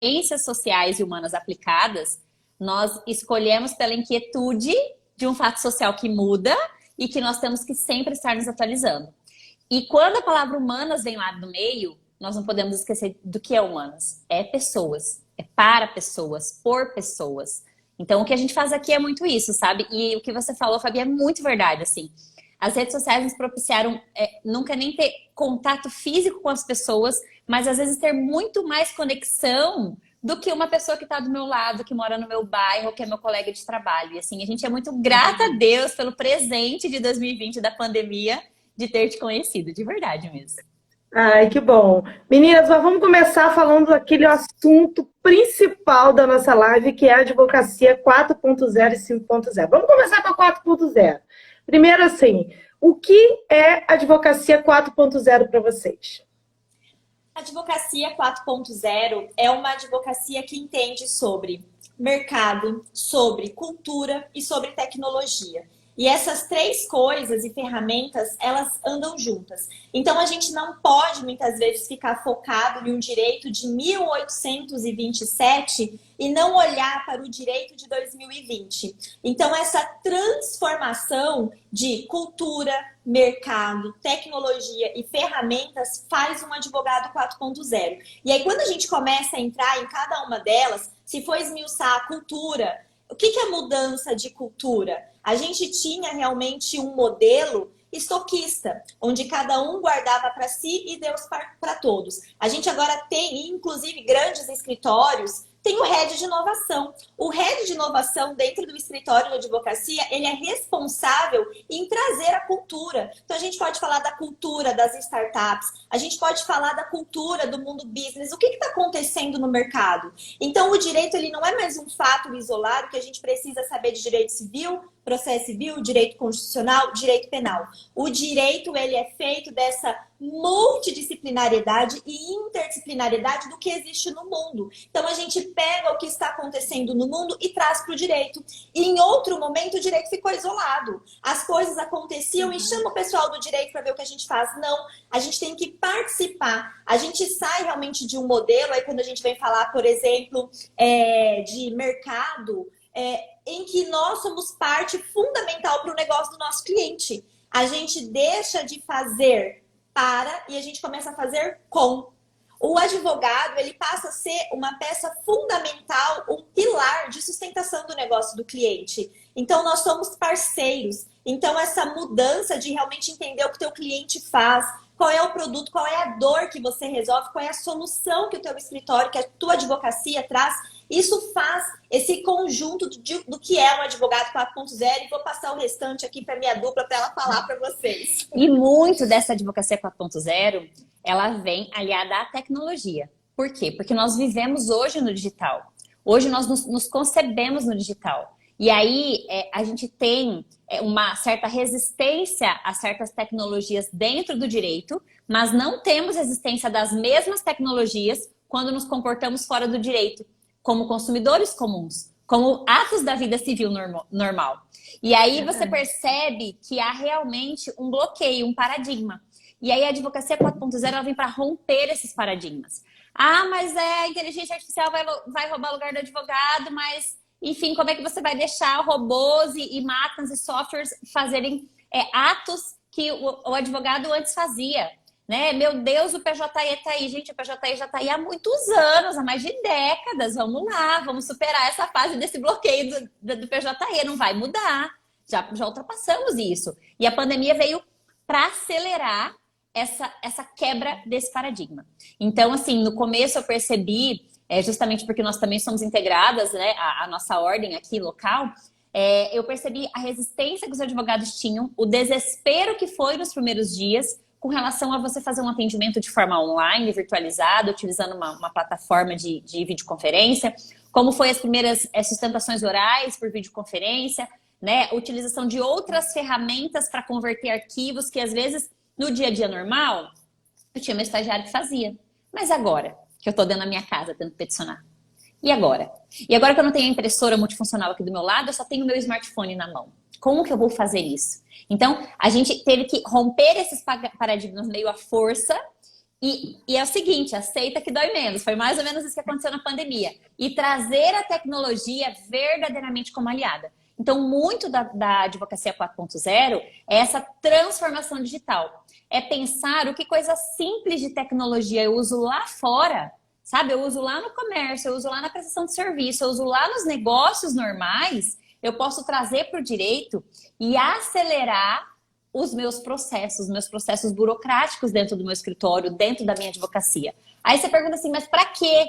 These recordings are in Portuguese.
ciências sociais e humanas aplicadas, nós escolhemos pela inquietude de um fato social que muda e que nós temos que sempre estar nos atualizando. E quando a palavra humanas vem lá do meio, nós não podemos esquecer do que é humanas. É pessoas, é para pessoas, por pessoas. Então, o que a gente faz aqui é muito isso, sabe? E o que você falou, Fabi, é muito verdade, assim. As redes sociais nos propiciaram nunca nem ter contato físico com as pessoas, mas às vezes ter muito mais conexão do que uma pessoa que está do meu lado, que mora no meu bairro, que é meu colega de trabalho. E assim, a gente é muito grata a Deus pelo presente de 2020 da pandemia de ter te conhecido, de verdade mesmo. Ai, que bom. Meninas, mas vamos começar falando daquele assunto principal da nossa live, que é a advocacia 4.0 e 5.0. Vamos começar com a 4.0. Primeiro, assim, o que é advocacia 4.0 para vocês? A advocacia 4.0 é uma advocacia que entende sobre mercado, sobre cultura e sobre tecnologia. E essas três coisas e ferramentas, elas andam juntas. Então, a gente não pode, muitas vezes, ficar focado em um direito de 1827 e não olhar para o direito de 2020. Então, essa transformação de cultura, mercado, tecnologia e ferramentas faz um advogado 4.0. E aí, quando a gente começa a entrar em cada uma delas, se for esmiuçar a cultura, o que é mudança de cultura? A gente tinha realmente um modelo estoquista, onde cada um guardava para si e deu para todos. A gente agora tem, inclusive, grandes escritórios, tem o head de inovação. O head de inovação dentro do escritório de advocacia, ele é responsável em trazer a cultura. Então, a gente pode falar da cultura das startups, a gente pode falar da cultura do mundo business, o que está acontecendo no mercado. Então, o direito, ele não é mais um fato isolado que a gente precisa saber de direito civil, processo civil, direito constitucional, direito penal. O direito, ele é feito dessa multidisciplinariedade e interdisciplinariedade do que existe no mundo. Então, a gente pega o que está acontecendo no mundo e traz para o direito. E em outro momento, o direito ficou isolado. As coisas aconteciam e chama o pessoal do direito para ver o que a gente faz. Não, a gente tem que participar. A gente sai realmente de um modelo, aí quando a gente vem falar, por exemplo, de mercado, em que nós somos parte fundamental para o negócio do nosso cliente. A gente deixa de fazer para e a gente começa a fazer com. O advogado, ele passa a ser uma peça fundamental, um pilar de sustentação do negócio do cliente. Então, nós somos parceiros. Então, essa mudança de realmente entender o que o teu cliente faz, qual é o produto, qual é a dor que você resolve, qual é a solução que o teu escritório, que a tua advocacia traz, isso faz esse conjunto do que é um advogado 4.0 e vou passar o restante aqui para minha dupla para ela falar para vocês. E muito dessa advocacia 4.0, ela vem aliada à tecnologia. Por quê? Porque nós vivemos hoje no digital. Hoje nós nos concebemos no digital. E aí a gente tem uma certa resistência a certas tecnologias dentro do direito, mas não temos resistência das mesmas tecnologias quando nos comportamos fora do direito, como consumidores comuns, como atos da vida civil normal. E aí você percebe que há realmente um bloqueio, um paradigma. E aí a advocacia 4.0 ela vem para romper esses paradigmas. Ah, mas a inteligência artificial vai roubar o lugar do advogado, mas, enfim, como é que você vai deixar robôs e máquinas e softwares fazerem atos que o advogado antes fazia? Né? Meu Deus, o PJE está aí. Gente, o PJE já está aí há muitos anos, há mais de décadas. Vamos lá, vamos superar essa fase desse bloqueio do PJE. Não vai mudar. Já ultrapassamos isso. E a pandemia veio para acelerar essa quebra desse paradigma. Então, assim, no começo eu percebi, justamente porque nós também somos integradas, né, a nossa ordem aqui local, eu percebi a resistência que os advogados tinham, o desespero que foi nos primeiros dias, com relação a você fazer um atendimento de forma online, virtualizado, utilizando uma plataforma de videoconferência, como foi as primeiras sustentações orais por videoconferência, né? Utilização de outras ferramentas para converter arquivos que, às vezes, no dia a dia normal, eu tinha meu estagiário que fazia. Mas agora, que eu estou dentro da minha casa, tendo que peticionar. E agora? E agora que eu não tenho a impressora multifuncional aqui do meu lado, eu só tenho o meu smartphone na mão. Como que eu vou fazer isso? Então, a gente teve que romper esses paradigmas meio à força E é o seguinte, aceita que dói menos. Foi mais ou menos isso que aconteceu na pandemia. E trazer a tecnologia verdadeiramente como aliada. Então, muito da advocacia 4.0 é essa transformação digital. É pensar o que coisa simples de tecnologia eu uso lá fora, sabe? Eu uso lá no comércio, eu uso lá na prestação de serviço, eu uso lá nos negócios normais, eu posso trazer para o direito e acelerar os meus processos burocráticos dentro do meu escritório, dentro da minha advocacia. Aí você pergunta assim, mas para quê?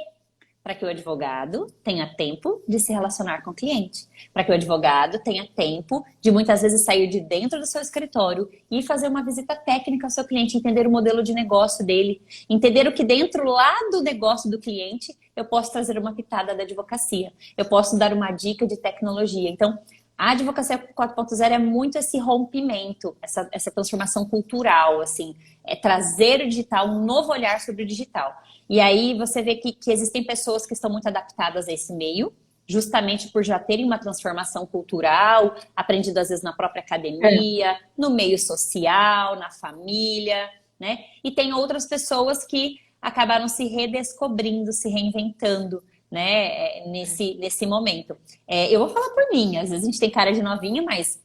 Para que o advogado tenha tempo de se relacionar com o cliente. Para que o advogado tenha tempo de muitas vezes sair de dentro do seu escritório e fazer uma visita técnica ao seu cliente, entender o modelo de negócio dele, entender o que dentro lá do negócio do cliente eu posso trazer uma pitada da advocacia. Eu posso dar uma dica de tecnologia. Então, a advocacia 4.0 é muito esse rompimento, essa transformação cultural, assim, é trazer o digital, um novo olhar sobre o digital. E aí você vê que existem pessoas que estão muito adaptadas a esse meio, justamente por já terem uma transformação cultural, aprendido às vezes na própria academia, no meio social, na família, né? E tem outras pessoas que acabaram se redescobrindo, se reinventando, né, nesse momento. Eu vou falar por mim, às vezes a gente tem cara de novinha, mas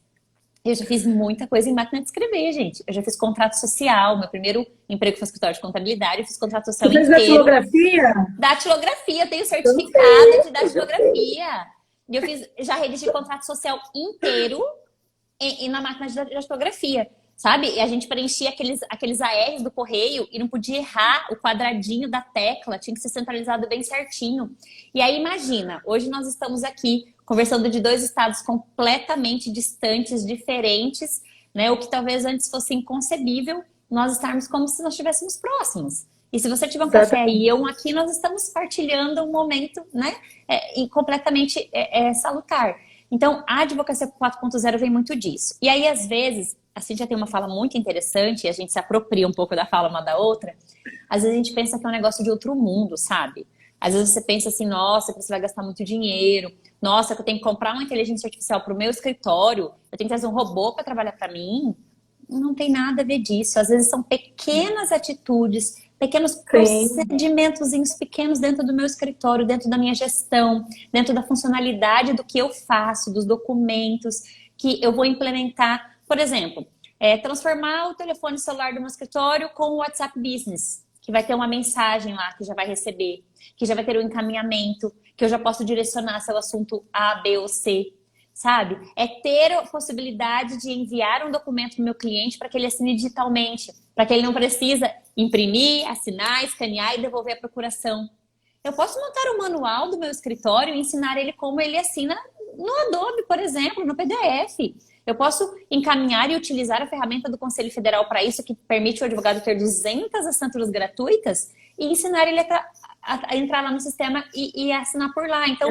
eu já fiz muita coisa em máquina de escrever, gente. Eu já fiz contrato social, meu primeiro emprego foi no escritório de contabilidade, eu fiz contrato social Você fez inteiro. datilografia? Datilografia, tenho certificado de datilografia. E eu já redigi contrato social inteiro e na máquina de datilografia. Sabe? E a gente preenchia aqueles ARs do correio e não podia errar o quadradinho da tecla, tinha que ser centralizado bem certinho. E aí imagina, hoje nós estamos aqui conversando de dois estados completamente distantes, diferentes, né? O que talvez antes fosse inconcebível, nós estarmos como se nós estivéssemos próximos. E se você tiver um café e eu aqui, nós estamos partilhando um momento, né? Completamente salutar. Então, a advocacia 4.0 vem muito disso. E aí, às vezes, a Cíntia tem uma fala muito interessante, e a gente se apropria um pouco da fala uma da outra. Às vezes a gente pensa que é um negócio de outro mundo, sabe? Às vezes você pensa assim, nossa, que você vai gastar muito dinheiro. Nossa, que eu tenho que comprar uma inteligência artificial para o meu escritório. Eu tenho que trazer um robô para trabalhar para mim. Não tem nada a ver disso. Às vezes são pequenas atitudes, pequenos procedimentos pequenos dentro do meu escritório, dentro da minha gestão, dentro da funcionalidade do que eu faço, dos documentos que eu vou implementar. Por exemplo, transformar o telefone celular do meu escritório com o WhatsApp Business, que vai ter uma mensagem lá que já vai receber, que já vai ter um encaminhamento, que eu já posso direcionar se é o assunto A, B ou C, sabe? É ter a possibilidade de enviar um documento para o meu cliente para que ele assine digitalmente, para que ele não precisa imprimir, assinar, escanear e devolver a procuração. Eu posso montar um manual do meu escritório e ensinar ele como ele assina no Adobe, por exemplo, no PDF. Eu posso encaminhar e utilizar a ferramenta do Conselho Federal para isso, que permite o advogado ter 200 assinaturas gratuitas e ensinar ele a entrar lá no sistema e assinar por lá. Então,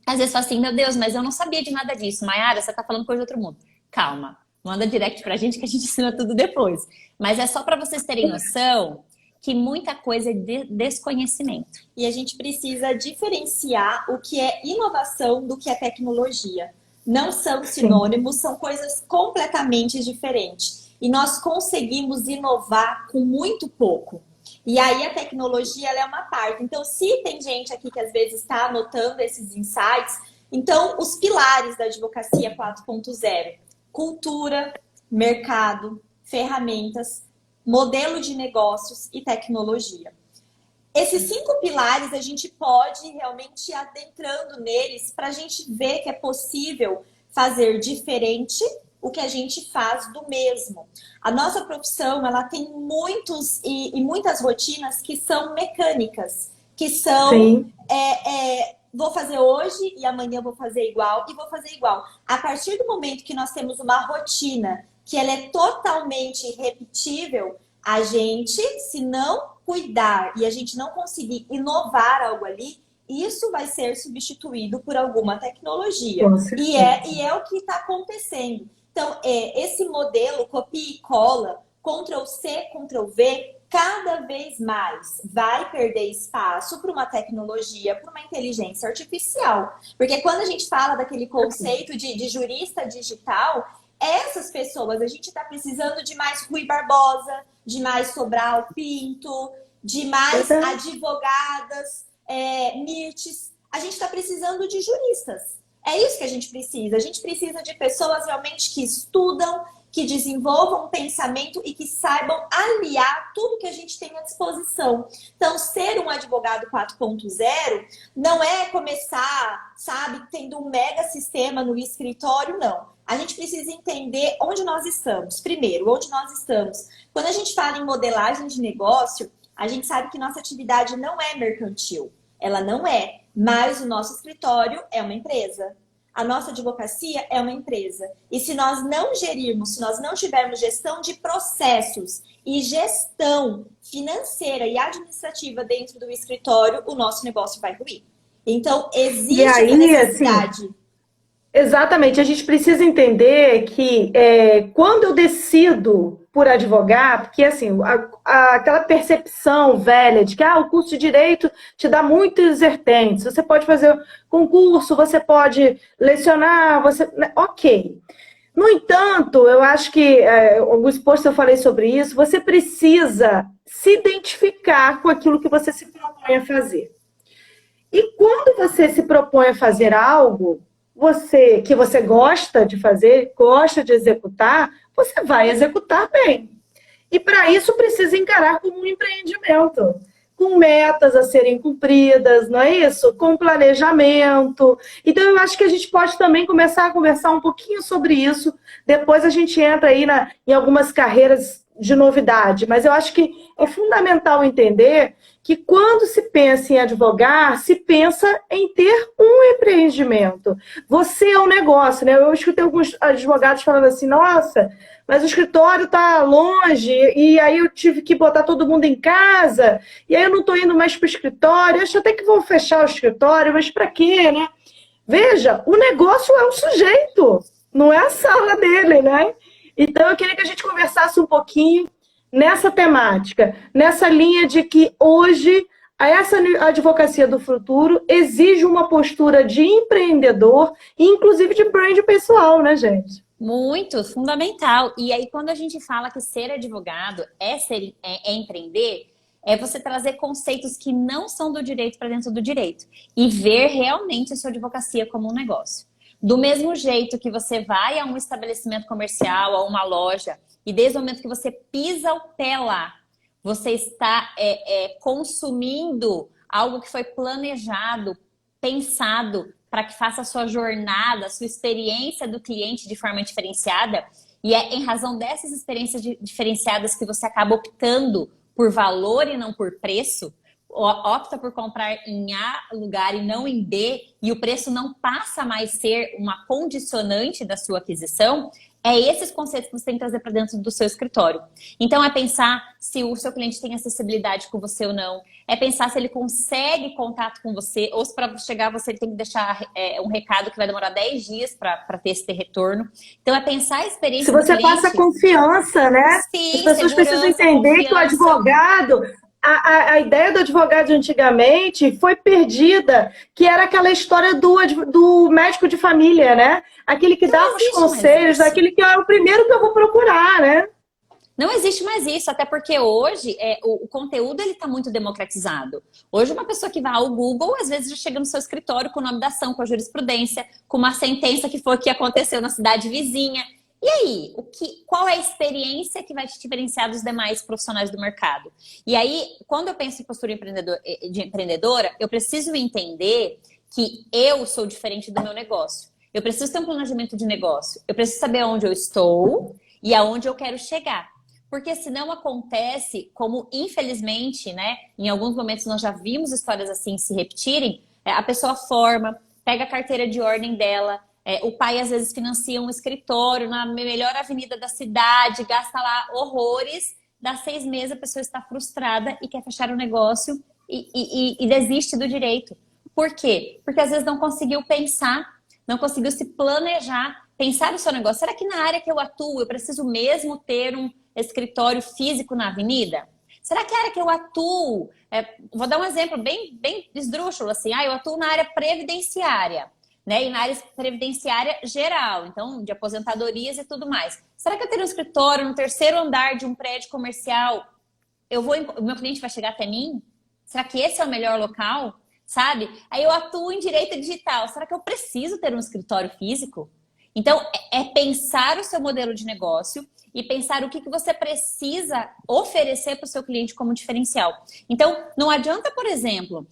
às vezes fala assim, meu Deus, mas eu não sabia de nada disso. Mayara, você está falando coisa de outro mundo. Calma, manda direct pra gente que a gente ensina tudo depois. Mas é só para vocês terem noção que muita coisa é desconhecimento. E a gente precisa diferenciar o que é inovação do que é tecnologia. Não são sinônimos, são coisas completamente diferentes. E nós conseguimos inovar com muito pouco. E aí a tecnologia ela é uma parte. Então, se tem gente aqui que às vezes está anotando esses insights, então os pilares da advocacia 4.0: cultura, mercado, ferramentas, modelo de negócios e tecnologia. Esses 5 pilares a gente pode realmente ir adentrando neles para a gente ver que é possível fazer diferente o que a gente faz do mesmo. A nossa profissão ela tem muitas rotinas que são mecânicas, que são vou fazer hoje e amanhã vou fazer igual e vou fazer igual. A partir do momento que nós temos uma rotina que ela é totalmente repetível, a gente, se não cuidar e a gente não conseguir inovar algo ali, isso vai ser substituído por alguma tecnologia. E é o que está acontecendo. Então, esse modelo copia e cola, Ctrl+C, Ctrl+V, cada vez mais vai perder espaço para uma tecnologia, para uma inteligência artificial. Porque quando a gente fala daquele conceito de jurista digital, essas pessoas, a gente está precisando de mais Rui Barbosa, de mais Sobral Pinto, de mais advogadas, Mirtes. A gente está precisando de juristas. É isso que a gente precisa. A gente precisa de pessoas realmente que estudam, que desenvolvam um pensamento e que saibam aliar tudo que a gente tem à disposição. Então, ser um advogado 4.0 não é começar, sabe, tendo um mega sistema no escritório, não. A gente precisa entender onde nós estamos. Primeiro, onde nós estamos. Quando a gente fala em modelagem de negócio, a gente sabe que nossa atividade não é mercantil. Ela não é, mas o nosso escritório é uma empresa. A nossa advocacia é uma empresa. E se nós não gerirmos, se nós não tivermos gestão de processos e gestão financeira e administrativa dentro do escritório, o nosso negócio vai ruir. Então, existe essa necessidade. Assim, exatamente. A gente precisa entender que quando eu decido por advogar, porque assim, aquela percepção velha de que o curso de Direito te dá muitos vertentes. Você pode fazer concurso, você pode lecionar, ok. No entanto, eu acho que, alguns posts eu falei sobre isso, você precisa se identificar com aquilo que você se propõe a fazer. E quando você se propõe a fazer algo que você gosta de fazer, gosta de executar, você vai executar bem. E para isso precisa encarar como um empreendimento, com metas a serem cumpridas, não é isso? Com planejamento. Então eu acho que a gente pode também começar a conversar um pouquinho sobre isso. Depois a gente entra aí em algumas carreiras de novidade, mas eu acho que é fundamental entender que quando se pensa em advogar, se pensa em ter um empreendimento. Você é um negócio, né? Eu escutei alguns advogados falando assim, nossa, mas o escritório está longe, e aí eu tive que botar todo mundo em casa, e aí eu não estou indo mais para o escritório, acho até que vou fechar o escritório, mas para quê, né? Veja, o negócio é o sujeito, não é a sala dele, né? Então, eu queria que a gente conversasse um pouquinho nessa temática, nessa linha de que hoje essa advocacia do futuro exige uma postura de empreendedor e, inclusive, de brand pessoal, né, gente? Muito, fundamental. E aí, quando a gente fala que ser advogado é empreender, é você trazer conceitos que não são do direito para dentro do direito e ver realmente a sua advocacia como um negócio. Do mesmo jeito que você vai a um estabelecimento comercial, a uma loja, e desde o momento que você pisa o pé lá, você está consumindo algo que foi planejado, pensado para que faça a sua jornada, a sua experiência do cliente de forma diferenciada. E é em razão dessas experiências diferenciadas que você acaba optando por valor e não por preço, opta por comprar em A lugar e não em B, e o preço não passa a mais ser uma condicionante da sua aquisição, é esses conceitos que você tem que trazer para dentro do seu escritório. Então, é pensar se o seu cliente tem acessibilidade com você ou não, é pensar se ele consegue contato com você, ou se para chegar você tem que deixar um recado que vai demorar 10 dias para ter esse retorno. Então, é pensar a experiência do cliente. Se você passa confiança, né? Sim, as pessoas precisam entender que o advogado... A ideia do advogado antigamente foi perdida, que era aquela história do médico de família, né? Aquele que dava os conselhos, aquele que é o primeiro que eu vou procurar, né? Não existe mais isso, até porque hoje o conteúdo está muito democratizado. Hoje uma pessoa que vai ao Google, às vezes já chega no seu escritório com o nome da ação, com a jurisprudência, com uma sentença que foi que aconteceu na cidade vizinha. E aí, qual é a experiência que vai te diferenciar dos demais profissionais do mercado? E aí, quando eu penso em postura de empreendedora, eu preciso entender que eu sou diferente do meu negócio. Eu preciso ter um planejamento de negócio. Eu preciso saber onde eu estou e aonde eu quero chegar. Porque senão acontece, como infelizmente, né, em alguns momentos nós já vimos histórias assim se repetirem, a pessoa forma, pega a carteira de ordem dela, o pai às vezes financia um escritório na melhor avenida da cidade, gasta lá horrores, dá 6 meses, a pessoa está frustrada e quer fechar o negócio e desiste do direito. Por quê? Porque às vezes não conseguiu pensar, não conseguiu se planejar, pensar no seu negócio. Será que na área que eu atuo eu preciso mesmo ter um escritório físico na avenida? Será que a área que eu atuo... vou dar um exemplo bem esdrúxulo, assim. Eu atuo na área previdenciária. né? E na área previdenciária geral, então de aposentadorias e tudo mais. Será que eu tenho um escritório no terceiro andar de um prédio comercial? O meu cliente vai chegar até mim? Será que esse é o melhor local? Sabe? Aí eu atuo em direito digital. Será que eu preciso ter um escritório físico? Então, é pensar o seu modelo de negócio e pensar o que você precisa oferecer para o seu cliente como diferencial. Então, não adianta, por exemplo,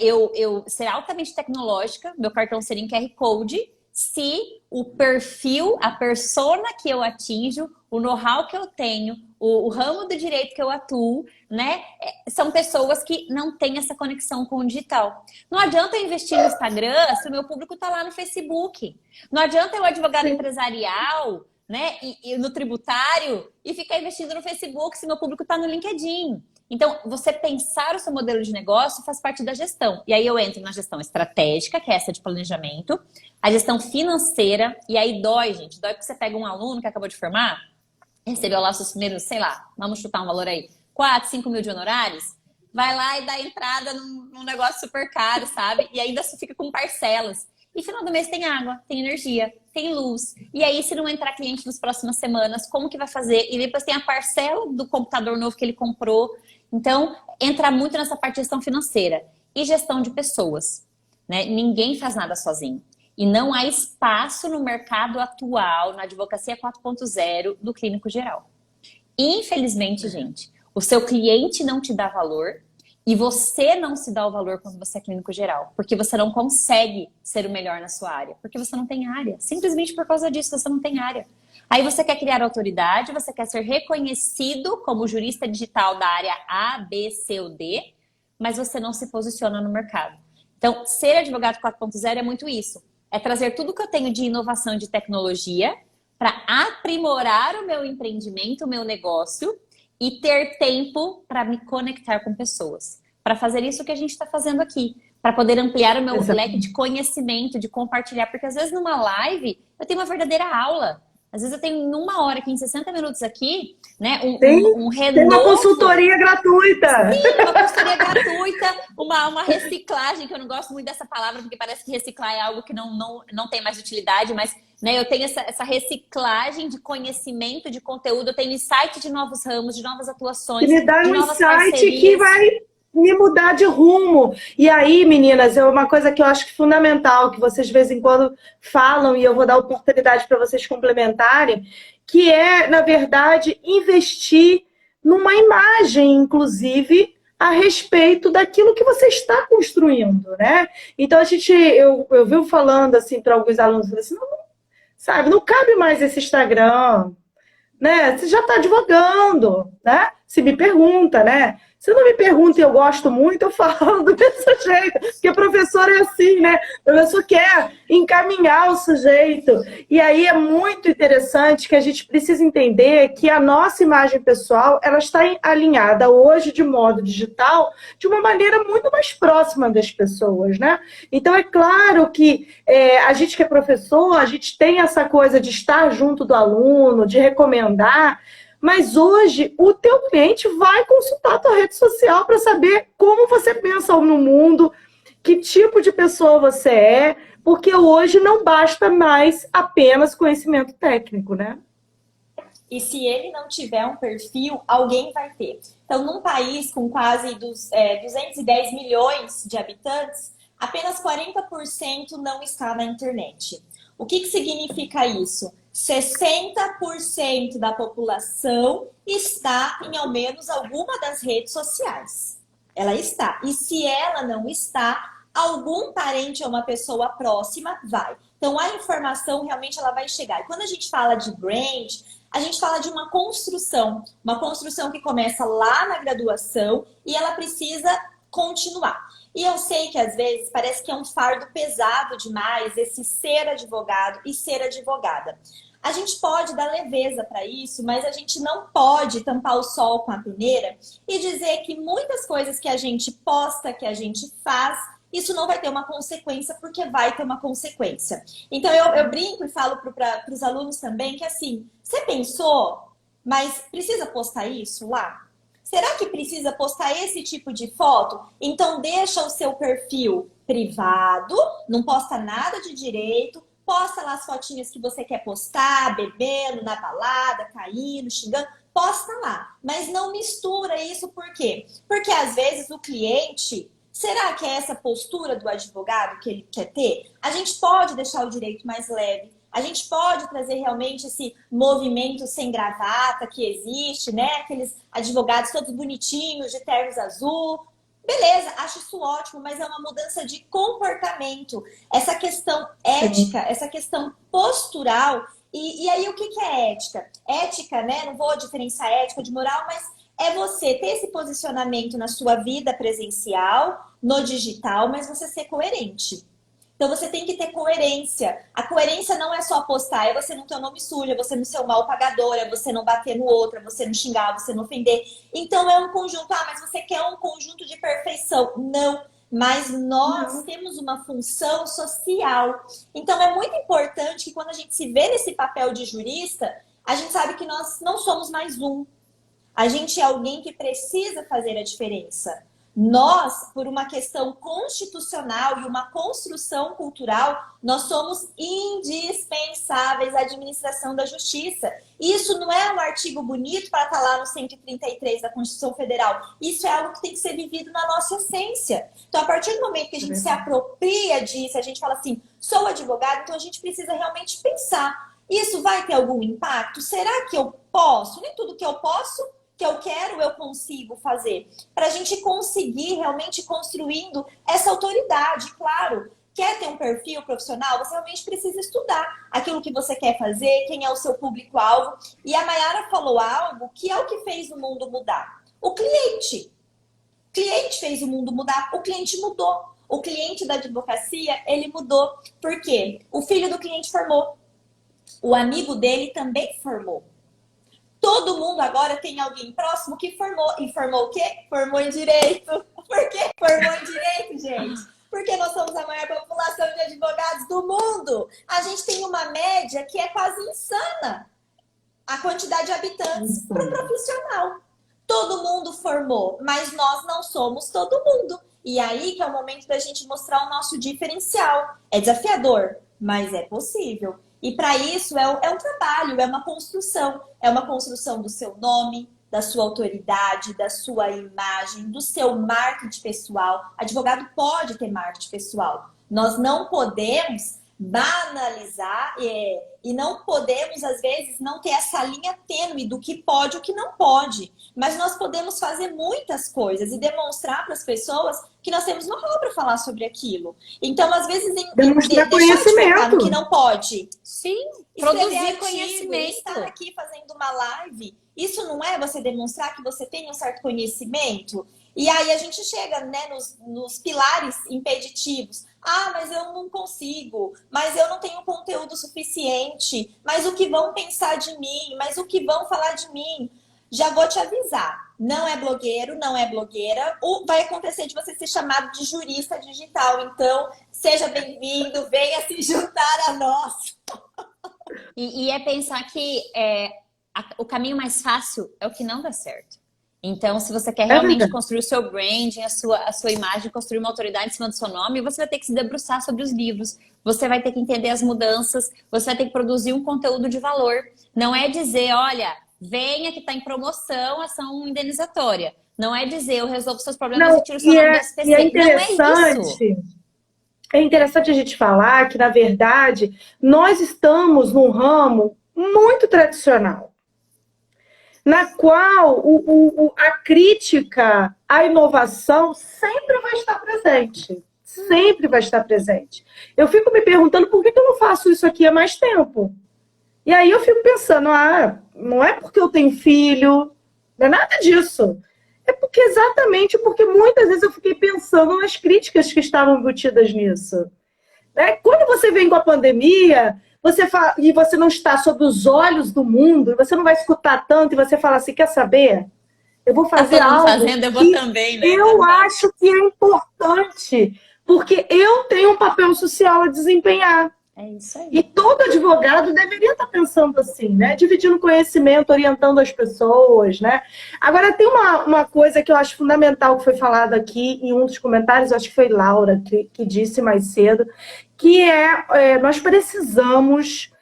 eu ser altamente tecnológica, meu cartão ser em QR Code, se o perfil, a persona que eu atinjo, o know-how que eu tenho, o ramo do direito que eu atuo, né? São pessoas que não têm essa conexão com o digital. Não adianta eu investir no Instagram se o meu público está lá no Facebook. Não adianta eu advogado empresarial, né? E no tributário e ficar investindo no Facebook se meu público está no LinkedIn. Então, você pensar o seu modelo de negócio faz parte da gestão. E aí eu entro na gestão estratégica, que é essa de planejamento, a gestão financeira, e aí dói, gente. Dói porque você pega um aluno que acabou de formar, recebeu lá os seus primeiros, sei lá, vamos chutar um valor aí, 4, 5 mil de honorários, vai lá e dá entrada num negócio super caro, sabe? E ainda fica com parcelas. E final do mês tem água, tem energia, tem luz. E aí, se não entrar cliente nas próximas semanas, como que vai fazer? E depois tem a parcela do computador novo que ele comprou. Então, entra muito nessa parte de gestão financeira. E gestão de pessoas, né? Ninguém faz nada sozinho. E não há espaço no mercado atual, na advocacia 4.0 do clínico geral. Infelizmente, gente, o seu cliente não te dá valor e você não se dá o valor quando você é clínico geral, porque você não consegue ser o melhor na sua área, porque você não tem área. Simplesmente por causa disso, você não tem área. Aí você quer criar autoridade, você quer ser reconhecido como jurista digital da área A, B, C ou D, mas você não se posiciona no mercado. Então, ser advogado 4.0 é muito isso. É trazer tudo que eu tenho de inovação e de tecnologia para aprimorar o meu empreendimento, o meu negócio e ter tempo para me conectar com pessoas. Para fazer isso que a gente está fazendo aqui. Para poder ampliar o meu leque de conhecimento, de compartilhar. Porque às vezes numa live eu tenho uma verdadeira aula. Às vezes eu tenho em 1 hora, aqui em 60 minutos aqui, né, um renovo. Tem uma consultoria gratuita. Sim, uma consultoria gratuita, uma reciclagem, que eu não gosto muito dessa palavra, porque parece que reciclar é algo que não tem mais utilidade, mas né, eu tenho essa reciclagem de conhecimento, de conteúdo, eu tenho insight de novos ramos, de novas atuações, me dá de um novas insight parcerias. Que vai me mudar de rumo. E aí, meninas, é uma coisa que eu acho que fundamental, que vocês de vez em quando falam, e eu vou dar oportunidade para vocês complementarem, que é, na verdade, investir numa imagem, inclusive, a respeito daquilo que você está construindo, né? Então, eu vivo falando assim para alguns alunos, assim, sabe, não cabe mais esse Instagram, né? Você já está advogando, né? Se me pergunta, né? Se não me pergunta e eu gosto muito, eu falo do mesmo jeito. Porque professor é assim, né? O professor quer encaminhar o sujeito. E aí é muito interessante que a gente precisa entender que a nossa imagem pessoal, ela está alinhada hoje de modo digital de uma maneira muito mais próxima das pessoas, né? Então é claro que a gente que é professor, a gente tem essa coisa de estar junto do aluno, de recomendar. Mas hoje o teu cliente vai consultar a tua rede social para saber como você pensa no mundo, que tipo de pessoa você é, porque hoje não basta mais apenas conhecimento técnico, né? E se ele não tiver um perfil, alguém vai ter. Então, num país com quase 210 milhões de habitantes, apenas 40% não está na internet. O que significa isso? 60% da população está em ao menos alguma das redes sociais. Ela está. E se ela não está, algum parente ou uma pessoa próxima vai. Então, a informação realmente ela vai chegar. E quando a gente fala de brand, a gente fala de uma construção que começa lá na graduação e ela precisa continuar. E eu sei que às vezes parece que é um fardo pesado demais esse ser advogado e ser advogada. A gente pode dar leveza para isso, mas a gente não pode tampar o sol com a peneira e dizer que muitas coisas que a gente posta, que a gente faz, isso não vai ter uma consequência, porque vai ter uma consequência. Então eu brinco e falo para os alunos também que assim, você pensou, mas precisa postar isso lá? Será que precisa postar esse tipo de foto? Então deixa o seu perfil privado, não posta nada de direito, posta lá as fotinhas que você quer postar, bebendo, na balada, caindo, xingando, posta lá. Mas não mistura isso, por quê? Porque às vezes o cliente, será que é essa postura do advogado que ele quer ter? A gente pode deixar o direito mais leve, a gente pode trazer realmente esse movimento sem gravata que existe, né? Aqueles advogados todos bonitinhos, de ternos azul. Beleza, acho isso ótimo, mas é uma mudança de comportamento. Essa questão ética, essa questão postural. E aí, o que é ética? Ética, né? Não vou diferenciar ética de moral, mas é você ter esse posicionamento na sua vida presencial, no digital, mas você ser coerente. Então, você tem que ter coerência. A coerência não é só postar, é você não ter o nome sujo, é você não ser o mal pagador, é você não bater no outro, é você não xingar, você não ofender. Então, é um conjunto. Ah, mas você quer um conjunto de perfeição. Não. Mas nós temos uma função social. Então, é muito importante que quando a gente se vê nesse papel de jurista, a gente sabe que nós não somos mais um. A gente é alguém que precisa fazer a diferença. Nós, por uma questão constitucional e uma construção cultural, nós somos indispensáveis à administração da justiça. Isso não é um artigo bonito para estar lá no 133 da Constituição Federal. Isso é algo que tem que ser vivido na nossa essência. Então, a partir do momento que a gente se apropria disso, a gente fala assim, sou advogado, então a gente precisa realmente pensar. Isso vai ter algum impacto? Será que eu posso? Nem tudo que eu posso, que eu quero, eu consigo fazer. Para a gente conseguir realmente construindo essa autoridade, claro. Quer ter um perfil profissional? Você realmente precisa estudar aquilo que você quer fazer, quem é o seu público-alvo. E a Mayara falou algo que é o que fez o mundo mudar. O cliente. O cliente fez o mundo mudar, o cliente mudou. O cliente da advocacia, ele mudou. Por quê? O filho do cliente formou. O amigo dele também formou. Todo mundo agora tem alguém próximo que formou. E formou o quê? Formou em direito. Por que formou em direito, gente? Porque nós somos a maior população de advogados do mundo. A gente tem uma média que é quase insana. A quantidade de habitantes para o profissional. Todo mundo formou, mas nós não somos todo mundo. E aí que é o momento da gente mostrar o nosso diferencial. É desafiador, mas é possível. E para isso é um trabalho, é uma construção. É uma construção do seu nome, da sua autoridade, da sua imagem, do seu marketing pessoal. Advogado pode ter marketing pessoal. Nós não podemos banalizar e não podemos, às vezes, não ter essa linha tênue do que pode e o que não pode. Mas nós podemos fazer muitas coisas e demonstrar para as pessoas que nós temos know-how para falar sobre aquilo. Então, às vezes, demonstrar deixar de focar conhecimento. no que não pode. Sim, Escrever produzir artigo, conhecimento. estar aqui fazendo uma live. Isso não é você demonstrar que você tem um certo conhecimento? E aí a gente chega, né, nos pilares impeditivos. Ah, mas eu não consigo, mas eu não tenho conteúdo suficiente, mas o que vão pensar de mim, mas o que vão falar de mim? Já vou te avisar, não é blogueiro, não é blogueira, vai acontecer de você ser chamado de jurista digital. Então, seja bem-vindo, venha se juntar a nós. E é pensar que o caminho mais fácil é o que não dá certo. Então, se você quer realmente construir o seu branding, a sua imagem, construir uma autoridade em cima do seu nome, você vai ter que se debruçar sobre os livros, você vai ter que entender as mudanças, você vai ter que produzir um conteúdo de valor. Não é dizer, olha, venha que está em promoção, ação indenizatória. Não é dizer, eu resolvo seus problemas e tiro seu nome do SPC. E é interessante, não é isso. É interessante a gente falar que, na verdade, nós estamos num ramo muito tradicional, na qual a crítica à inovação sempre vai estar presente. Sempre vai estar presente. Eu fico me perguntando por que eu não faço isso aqui há mais tempo. E aí eu fico pensando, não é porque eu tenho filho, não é nada disso. É exatamente porque muitas vezes eu fiquei pensando nas críticas que estavam embutidas nisso. Quando você vem com a pandemia, e você não está sob os olhos do mundo, e você não vai escutar tanto, e você fala assim, quer saber? Eu vou fazer algo fazendo, eu vou também, né? Eu acho que é importante, porque eu tenho um papel social a desempenhar. É isso aí. E todo advogado deveria estar pensando assim, né? Dividindo conhecimento, orientando as pessoas, né? Agora, tem uma coisa que eu acho fundamental que foi falado aqui em um dos comentários, acho que foi Laura que disse mais cedo, que nós precisamos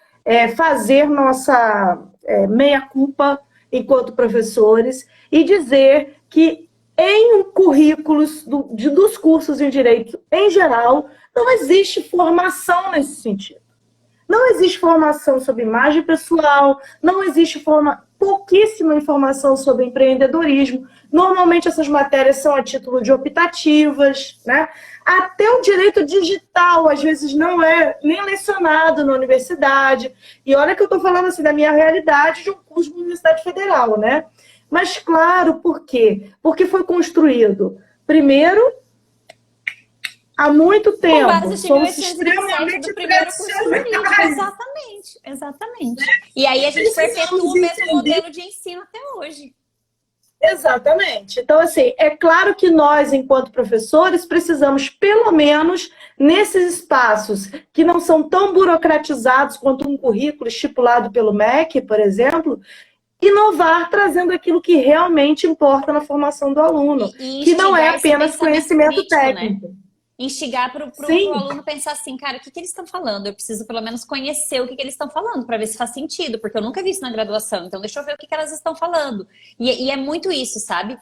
fazer nossa meia-culpa enquanto professores e dizer que em currículos dos cursos em direito em geral, não existe formação nesse sentido. Não existe formação sobre imagem pessoal, não existe pouquíssima informação sobre empreendedorismo. Normalmente essas matérias são a título de optativas, né? Até o direito digital, às vezes, não é nem lecionado na universidade. E olha que eu estou falando assim da minha realidade de um curso de Universidade Federal, né? Mas, claro, por quê? Porque foi construído, primeiro, há muito tempo. Com base em Somos 1827 do primeiro curso jurídico. Exatamente, exatamente. E aí a gente perpetua o mesmo modelo de ensino até hoje. Exatamente. Então, assim, é claro que nós, enquanto professores, precisamos, pelo menos, nesses espaços que não são tão burocratizados quanto um currículo estipulado pelo MEC, por exemplo, inovar trazendo aquilo que realmente importa na formação do aluno, que não é apenas conhecimento crítico, técnico. Né? Instigar para o aluno pensar assim, cara, o que eles estão falando? Eu preciso pelo menos conhecer o que eles estão falando para ver se faz sentido, porque eu nunca vi isso na graduação, então deixa eu ver o que elas estão falando. E é muito isso, sabe?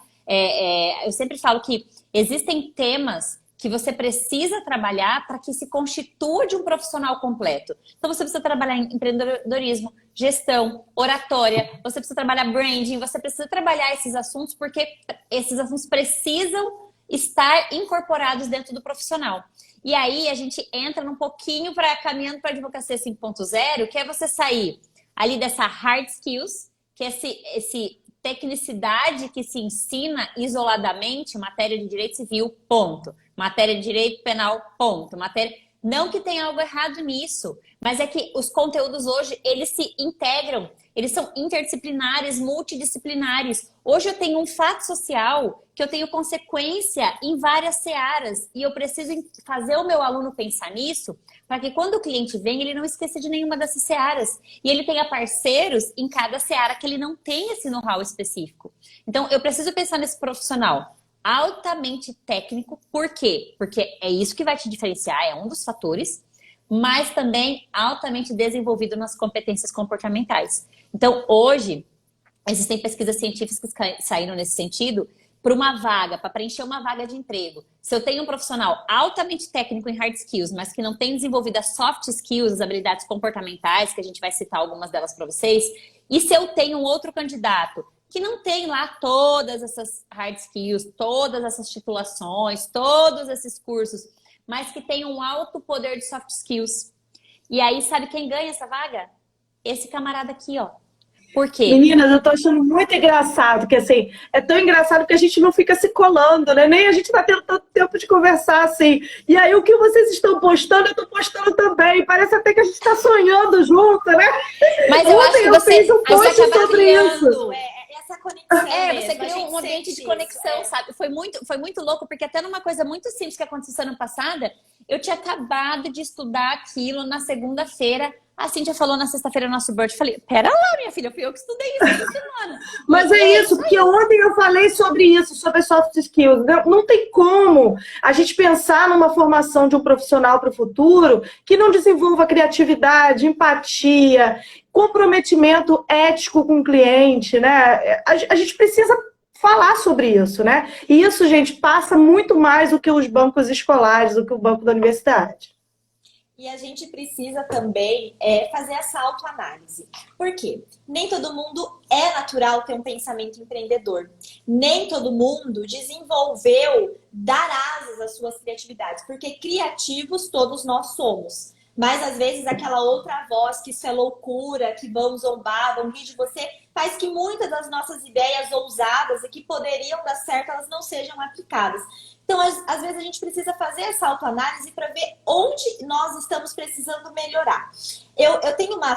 Eu sempre falo que existem temas que você precisa trabalhar para que se constitua de um profissional completo. Então você precisa trabalhar em empreendedorismo, gestão, oratória, você precisa trabalhar branding, você precisa trabalhar esses assuntos porque esses assuntos precisam estar incorporados dentro do profissional. E aí a gente entra um pouquinho caminhando para a advocacia 5.0, que é você sair ali dessa hard skills, que é esse tecnicidade que se ensina isoladamente, matéria de direito civil, ponto. Matéria de direito penal, ponto. Não que tenha algo errado nisso, mas é que os conteúdos hoje, eles se integram, eles são interdisciplinares, multidisciplinares. Hoje eu tenho um fato social que eu tenho consequência em várias searas e eu preciso fazer o meu aluno pensar nisso para que quando o cliente vem, ele não esqueça de nenhuma dessas searas e ele tenha parceiros em cada seara que ele não tem esse know-how específico. Então, eu preciso pensar nesse profissional altamente técnico. Por quê? Porque é isso que vai te diferenciar, é um dos fatores, mas também altamente desenvolvido nas competências comportamentais. Então, hoje, existem pesquisas científicas que saíram nesse sentido para uma vaga, para preencher uma vaga de emprego. Se eu tenho um profissional altamente técnico em hard skills, mas que não tem desenvolvido as soft skills, as habilidades comportamentais, que a gente vai citar algumas delas para vocês, e se eu tenho um outro candidato que não tem lá todas essas hard skills, todas essas titulações, todos esses cursos, mas que tem um alto poder de soft skills. E aí, sabe quem ganha essa vaga? Esse camarada aqui, ó. Por quê? Meninas, eu tô achando muito engraçado, que assim, é tão engraçado que a gente não fica se colando, né? Nem a gente tá tendo tanto tempo de conversar assim. E aí, o que vocês estão postando, eu tô postando também. Parece até que a gente tá sonhando junto, né? Mas eu acho que você fiz um post sobre isso. Essa conexão você criou um ambiente de conexão, sabe? Foi muito louco, porque até numa coisa muito simples que aconteceu semana passada, eu tinha acabado de estudar aquilo na segunda-feira. A Cíntia falou na sexta-feira no nosso birth. Eu falei, pera lá, minha filha, fui eu que estudei isso essa semana. Mas é isso, porque ontem eu falei sobre isso, sobre soft skills. Não tem como a gente pensar numa formação de um profissional para o futuro que não desenvolva criatividade, empatia, comprometimento ético com o cliente, né? A gente precisa falar sobre isso, né? E isso, gente, passa muito mais do que os bancos escolares, do que o banco da universidade. E a gente precisa também fazer essa autoanálise. Por quê? Nem todo mundo é natural ter um pensamento empreendedor. Nem todo mundo desenvolveu dar asas às suas criatividades. Porque criativos todos nós somos. Mas às vezes aquela outra voz, que isso é loucura, que vão zombar, vão rir de você, faz que muitas das nossas ideias ousadas e que poderiam dar certo, elas não sejam aplicadas. Então, às vezes, a gente precisa fazer essa autoanálise para ver onde nós estamos precisando melhorar. Eu tenho uma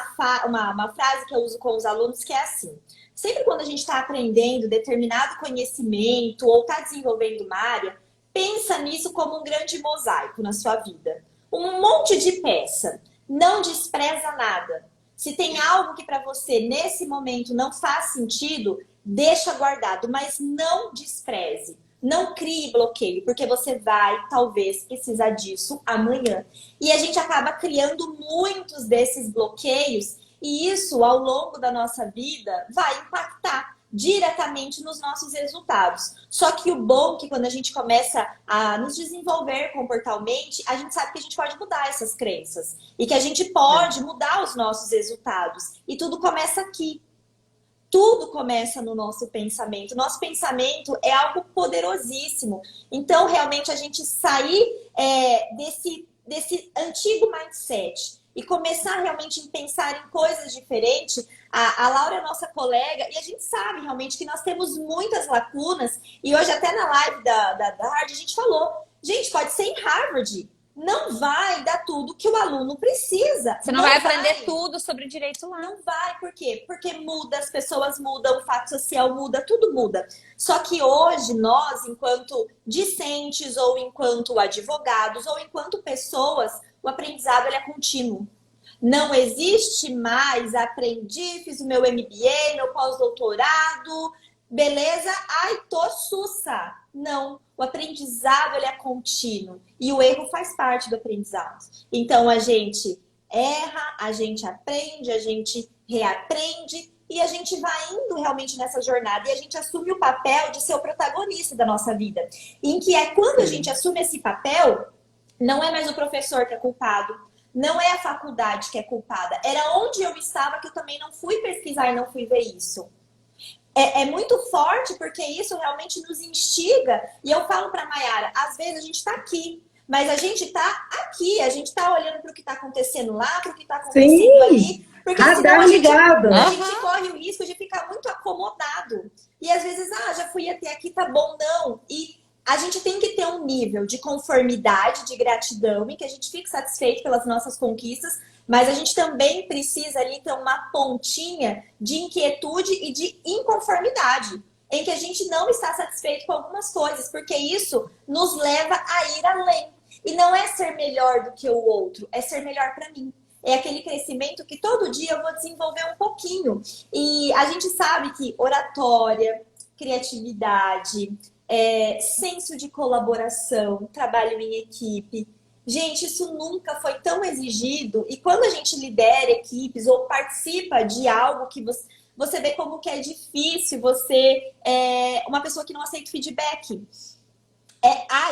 frase que eu uso com os alunos que é assim: sempre quando a gente está aprendendo determinado conhecimento ou está desenvolvendo uma área, pensa nisso como um grande mosaico na sua vida. Um monte de peça. Não despreza nada. Se tem algo que para você nesse momento não faz sentido, deixa guardado, mas não despreze. Não crie bloqueio, porque você vai, talvez, precisar disso amanhã. E a gente acaba criando muitos desses bloqueios e isso, ao longo da nossa vida, vai impactar diretamente nos nossos resultados. Só que o bom é que quando a gente começa a nos desenvolver comportalmente, a gente sabe que a gente pode mudar essas crenças e que a gente pode mudar os nossos resultados. E tudo começa aqui. Tudo começa no nosso pensamento. Nosso pensamento é algo poderosíssimo. Então, realmente, a gente sair desse antigo mindset e começar realmente a pensar em coisas diferentes. A Laura é nossa colega e a gente sabe realmente que nós temos muitas lacunas. E hoje, até na live da Dard, a gente falou, gente, pode ser em Harvard. Não vai dar tudo que o aluno precisa. Você não vai aprender tudo sobre direito lá. Não vai, por quê? Porque muda, as pessoas mudam, o fato social muda, tudo muda. Só que hoje, nós, enquanto discentes, ou enquanto advogados, ou enquanto pessoas, o aprendizado ele é contínuo. Não existe mais aprendi, fiz o meu MBA, meu pós-doutorado, beleza? Ai, tô sussa. Não, o aprendizado ele é contínuo e o erro faz parte do aprendizado. Então a gente erra, a gente aprende, a gente reaprende e a gente vai indo realmente nessa jornada e a gente assume o papel de ser o protagonista da nossa vida. Em que é quando a gente assume esse papel, não é mais o professor que é culpado, não é a faculdade que é culpada, era onde eu estava que eu também não fui pesquisar e não fui ver isso. É muito forte porque isso realmente nos instiga. E eu falo para a Mayara, às vezes a gente está aqui, mas a gente está aqui, a gente está olhando para o que está acontecendo lá, para o que está acontecendo ali. Porque senão a gente corre o risco de ficar muito acomodado. E às vezes, já fui até aqui, tá bom, não. E a gente tem que ter um nível de conformidade, de gratidão, em que a gente fique satisfeito pelas nossas conquistas, mas a gente também precisa ali ter uma pontinha de inquietude e de inconformidade, em que a gente não está satisfeito com algumas coisas, porque isso nos leva a ir além. E não é ser melhor do que o outro, é ser melhor para mim. É aquele crescimento que todo dia eu vou desenvolver um pouquinho. E a gente sabe que oratória, criatividade, senso de colaboração, trabalho em equipe. Gente, isso nunca foi tão exigido. E quando a gente lidera equipes ou participa de algo que você vê como que é difícil você uma pessoa que não aceita feedback.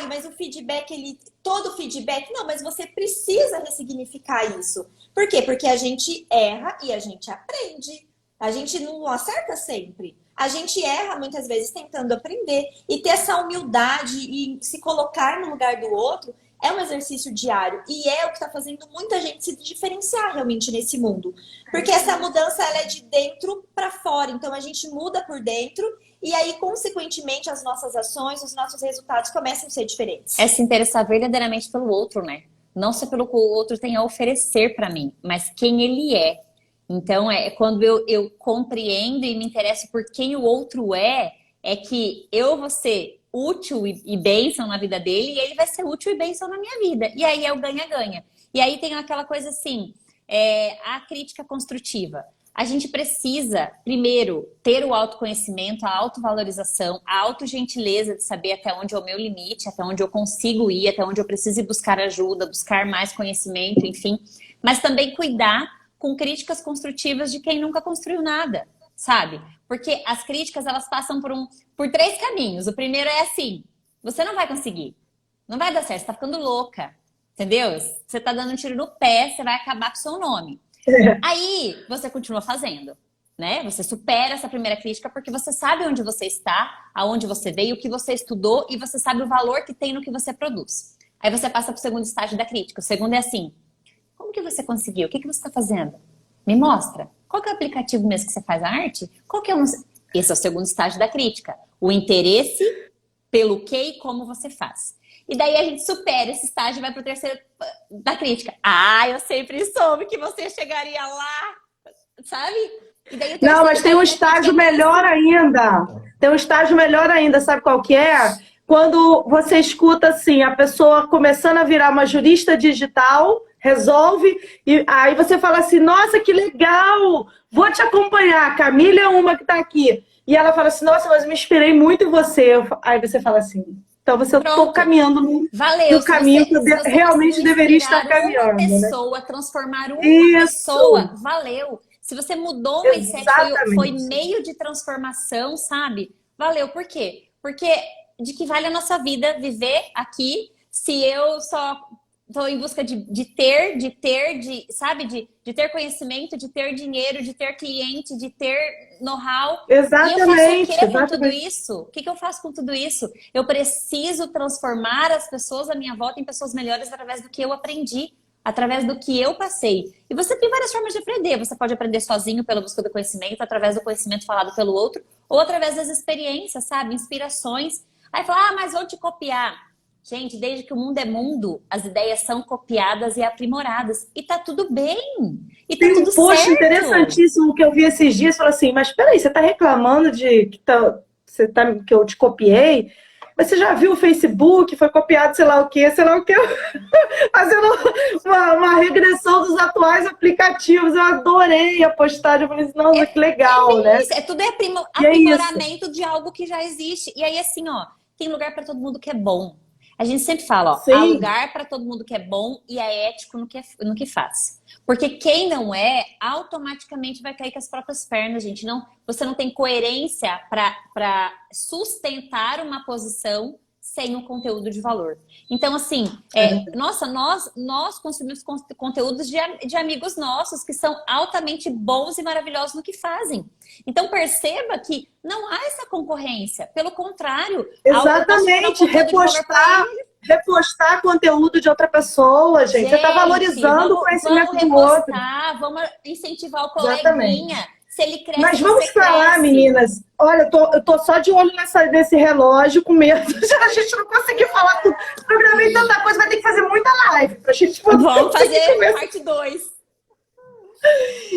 Mas o feedback, todo feedback... Não, mas você precisa ressignificar isso. Por quê? Porque a gente erra e a gente aprende. A gente não acerta sempre. A gente erra muitas vezes tentando aprender. E ter essa humildade e se colocar no lugar do outro é um exercício diário. E é o que está fazendo muita gente se diferenciar realmente nesse mundo. Porque essa mudança ela é de dentro para fora. Então a gente muda por dentro e aí, consequentemente, as nossas ações, os nossos resultados começam a ser diferentes. É se interessar verdadeiramente pelo outro, né? Não só pelo que o outro tem a oferecer para mim, mas quem ele é. Então, quando eu compreendo e me interesso por quem o outro é que eu vou ser útil e bênção na vida dele e ele vai ser útil e bênção na minha vida. E aí é o ganha-ganha. E aí tem aquela coisa assim, a crítica construtiva. A gente precisa, primeiro, ter o autoconhecimento, a autovalorização, a autogentileza de saber até onde é o meu limite, até onde eu consigo ir, até onde eu preciso ir buscar ajuda, buscar mais conhecimento, enfim. Mas também cuidar com críticas construtivas de quem nunca construiu nada, sabe? Porque as críticas, elas passam por 3 caminhos. O primeiro é assim, você não vai conseguir, não vai dar certo, você tá ficando louca, entendeu? Você tá dando um tiro no pé, você vai acabar com o seu nome. Aí, você continua fazendo, né? Você supera essa primeira crítica porque você sabe onde você está, aonde você veio, o que você estudou e você sabe o valor que tem no que você produz. Aí você passa pro segundo estágio da crítica. O segundo é assim, como que você conseguiu? O que você está fazendo? Me mostra. Qual que é o aplicativo mesmo que você faz a arte? Qual que é Esse é o segundo estágio da crítica. O interesse pelo que e como você faz. E daí a gente supera esse estágio e vai pro terceiro da crítica. Eu sempre soube que você chegaria lá, sabe? E daí não, mas tem um estágio melhor ainda. Tem um estágio melhor ainda, sabe qual que é? Quando você escuta assim, a pessoa começando a virar uma jurista digital resolve, e aí você fala assim, nossa, que legal, vou te acompanhar. A Camila é uma que está aqui. E ela fala assim, nossa, mas me inspirei muito em você. Aí você fala assim, então você estou caminhando Valeu. no caminho que eu realmente deveria estar caminhando. Uma caminhando, né? pessoa, transformar uma Isso. pessoa, valeu. Se você mudou o mindset, foi Exatamente. meio de transformação, sabe? Valeu. Por quê? Porque de que vale a nossa vida viver aqui se eu só estou em busca de ter conhecimento, de ter dinheiro, de ter cliente, de ter know-how. Exatamente. E eu faço o quê com tudo Exatamente. isso? O que eu faço com tudo isso? Eu preciso transformar as pessoas à minha volta em pessoas melhores através do que eu aprendi, através do que eu passei. E você tem várias formas de aprender. Você pode aprender sozinho pela busca do conhecimento, através do conhecimento falado pelo outro, ou através das experiências, sabe? Inspirações. Aí fala, mas vou te copiar. Gente, desde que o mundo é mundo, as ideias são copiadas e aprimoradas. E tá tudo bem. E tá tudo Poxa, certo. interessantíssimo que eu vi esses dias. Falei assim, mas peraí, você tá reclamando de que eu te copiei? Mas você já viu o Facebook? Foi copiado sei lá o quê, fazendo uma regressão dos atuais aplicativos. Eu adorei a postagem. Eu falei assim, nossa, que legal, né? Isso. Tudo é aprimoramento de algo que já existe. E aí, assim, ó, tem lugar para todo mundo que é bom. A gente sempre fala, ó, há lugar para todo mundo que é bom e é ético no que faz. Porque quem não é, automaticamente vai cair com as próprias pernas, gente. Você não tem coerência para sustentar uma posição sem um conteúdo de valor. Então, assim, nossa, nós consumimos conteúdos de amigos nossos que são altamente bons e maravilhosos no que fazem. Então, perceba que não há essa concorrência. Pelo contrário, exatamente. Repostar conteúdo de outra pessoa, gente. Você está valorizando o conhecimento do outro. Vamos incentivar o coleguinha. Se ele cresce, mas vamos falar, meninas. Olha, eu tô só de olho nesse relógio, com medo. A gente não conseguiu falar tudo. Programei tanta coisa, vai ter que fazer muita live pra gente poder. Vamos fazer parte 2.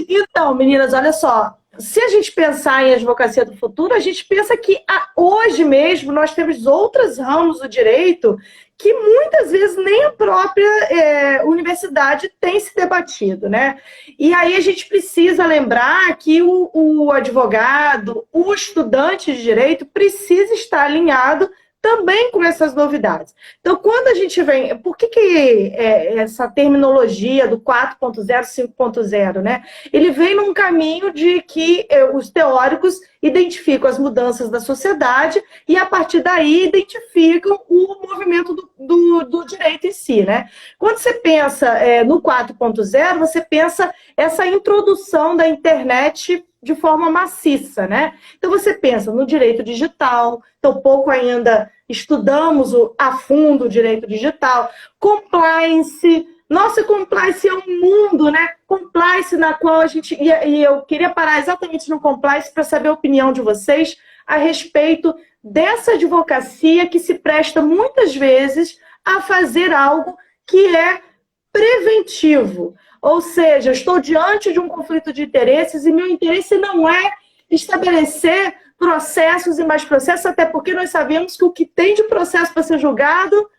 Então, meninas, olha só. Se a gente pensar em advocacia do futuro, a gente pensa que hoje mesmo nós temos outros ramos do direito que muitas vezes nem a própria universidade tem se debatido, né? E aí a gente precisa lembrar que o advogado, o estudante de direito precisa estar alinhado também com essas novidades. Então, quando a gente vem... Por que essa terminologia do 4.0, 5.0, né? Ele vem num caminho de que os teóricos identificam as mudanças da sociedade e, a partir daí, identificam o movimento do direito em si, né? Quando você pensa no 4.0, você pensa essa introdução da internet de forma maciça, né? Então você pensa no direito digital, então pouco ainda estudamos a fundo o direito digital, compliance. Nossa, compliance é um mundo, né? Compliance na qual a gente... E eu queria parar exatamente no compliance para saber a opinião de vocês a respeito dessa advocacia que se presta muitas vezes a fazer algo que é preventivo. Ou seja, eu estou diante de um conflito de interesses e meu interesse não é estabelecer processos e mais processos, até porque nós sabemos que o que tem de processo para ser julgado,